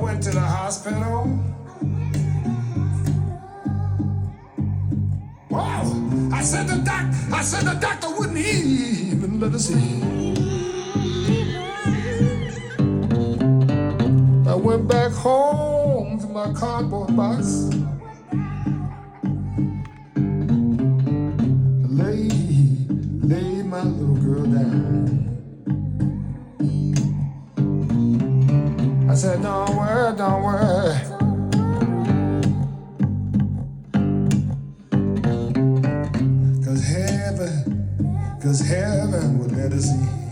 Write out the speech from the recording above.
went to the hospital. Wow! I said the doctor wouldn't even let us in. I went back home to my cardboard box. Lay my little girl down. I said, don't worry, don't worry. Cause heaven will let us in.